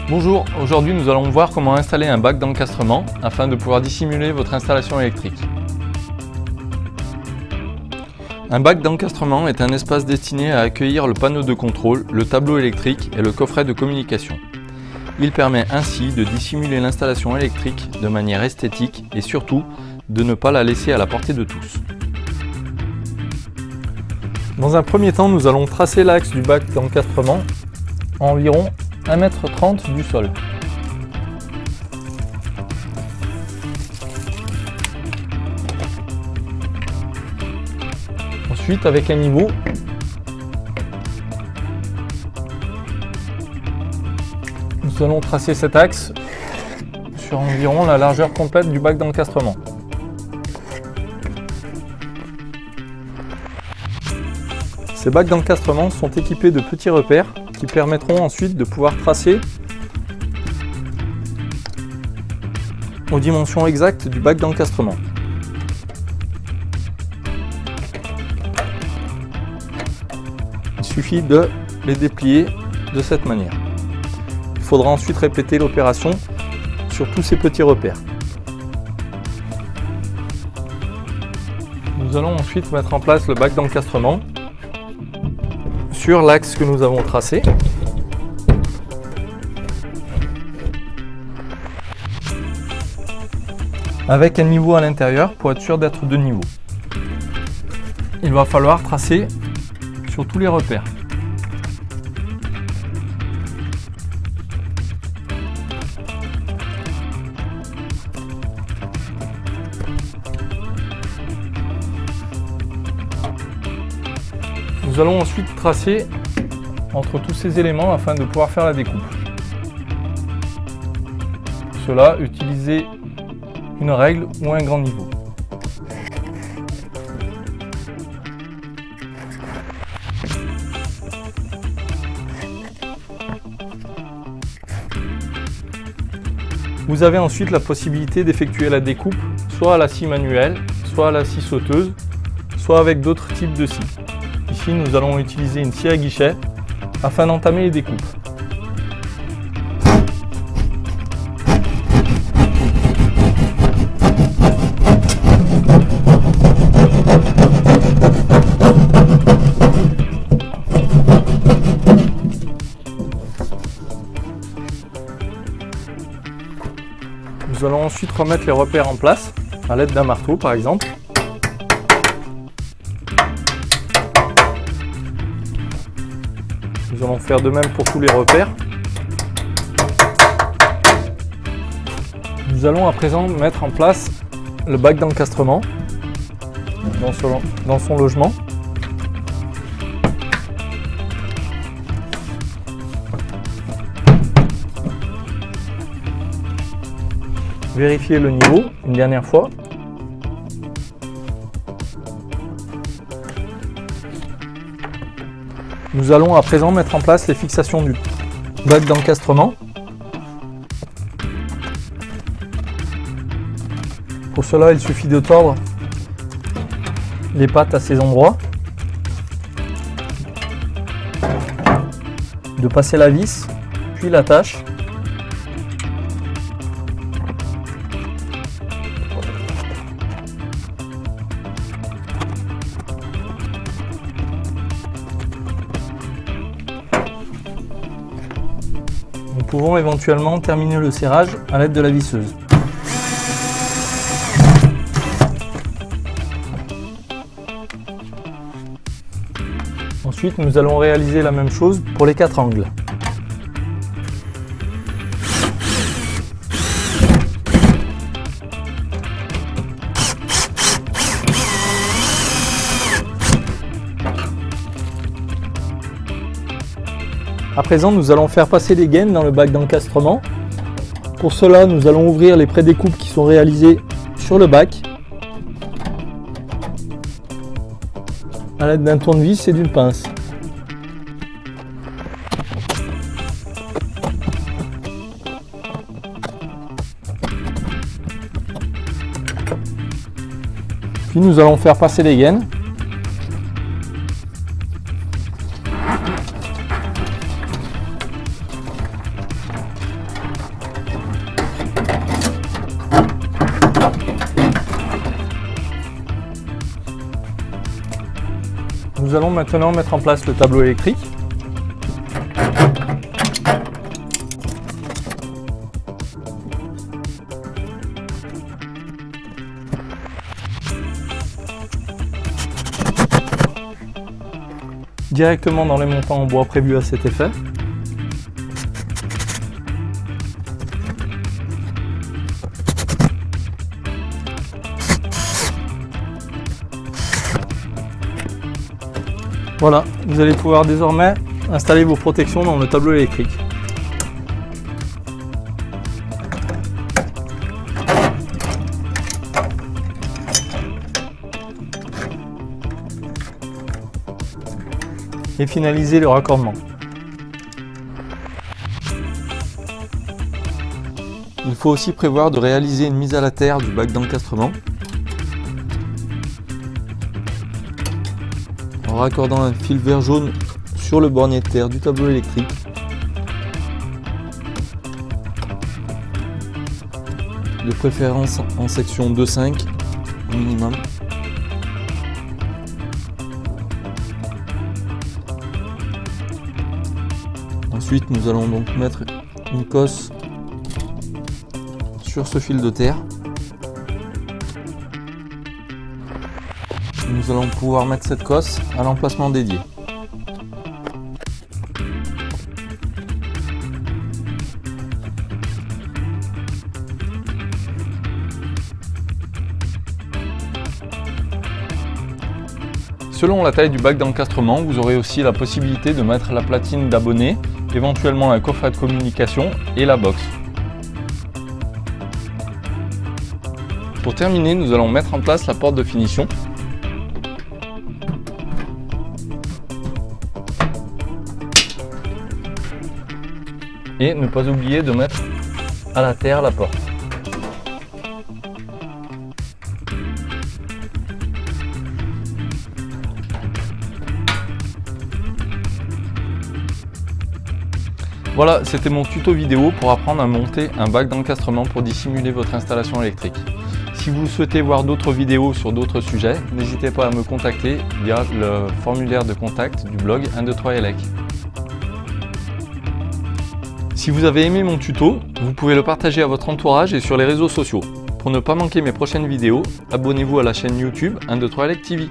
Bonjour, aujourd'hui nous allons voir comment installer un bac d'encastrement afin de pouvoir dissimuler votre installation électrique. Un bac d'encastrement est un espace destiné à accueillir le panneau de contrôle, le tableau électrique et le coffret de communication. Il permet ainsi de dissimuler l'installation électrique de manière esthétique et surtout de ne pas la laisser à la portée de tous. Dans un premier temps, nous allons tracer l'axe du bac d'encastrement à environ 1,30 m du sol. Ensuite, avec un niveau, nous allons tracer cet axe sur environ la largeur complète du bac d'encastrement. Ces bacs d'encastrement sont équipés de petits repères qui permettront ensuite de pouvoir tracer aux dimensions exactes du bac d'encastrement. Il suffit de les déplier de cette manière. Il faudra ensuite répéter l'opération sur tous ces petits repères. Nous allons ensuite mettre en place le bac d'encastrement sur l'axe que nous avons tracé. Avec un niveau à l'intérieur pour être sûr d'être de niveau. Il va falloir tracer sur tous les repères. Nous allons ensuite tracer entre tous ces éléments afin de pouvoir faire la découpe. Pour cela, utilisez une règle ou un grand niveau. Vous avez ensuite la possibilité d'effectuer la découpe soit à la scie manuelle, soit à la scie sauteuse, soit avec d'autres types de scies. Ici, nous allons utiliser une scie à guichet afin d'entamer les découpes. Nous allons ensuite remettre les repères en place à l'aide d'un marteau par exemple. Nous allons faire de même pour tous les repères. Nous allons à présent mettre en place le bac d'encastrement dans son logement. Vérifiez le niveau une dernière fois. Nous allons à présent mettre en place les fixations du bac d'encastrement. Pour cela, il suffit de tordre les pattes à ces endroits, de passer la vis, puis l'attache. Nous pouvons éventuellement terminer le serrage à l'aide de la visseuse. Ensuite, nous allons réaliser la même chose pour les 4 angles. À présent, nous allons faire passer les gaines dans le bac d'encastrement. Pour cela, nous allons ouvrir les prédécoupes qui sont réalisées sur le bac. à l'aide d'un tournevis et d'une pince. Puis nous allons faire passer les gaines. Nous allons maintenant mettre en place le tableau électrique. Directement dans les montants en bois prévus à cet effet. Voilà, vous allez pouvoir désormais installer vos protections dans le tableau électrique. Et finaliser le raccordement. Il faut aussi prévoir de réaliser une mise à la terre du bac d'encastrement en raccordant un fil vert jaune sur le bornier de terre du tableau électrique. De préférence en section 2,5 au minimum. Ensuite, nous allons donc mettre une cosse sur ce fil de terre. Nous allons pouvoir mettre cette cosse à l'emplacement dédié. Selon la taille du bac d'encastrement, vous aurez aussi la possibilité de mettre la platine d'abonné, éventuellement un coffret de communication et la box. Pour terminer, nous allons mettre en place la porte de finition. Et ne pas oublier de mettre à la terre la porte. Voilà, c'était mon tuto vidéo pour apprendre à monter un bac d'encastrement pour dissimuler votre installation électrique. Si vous souhaitez voir d'autres vidéos sur d'autres sujets, n'hésitez pas à me contacter via le formulaire de contact du blog 123elec. Si vous avez aimé mon tuto, vous pouvez le partager à votre entourage et sur les réseaux sociaux. Pour ne pas manquer mes prochaines vidéos, abonnez-vous à la chaîne YouTube 123elec TV.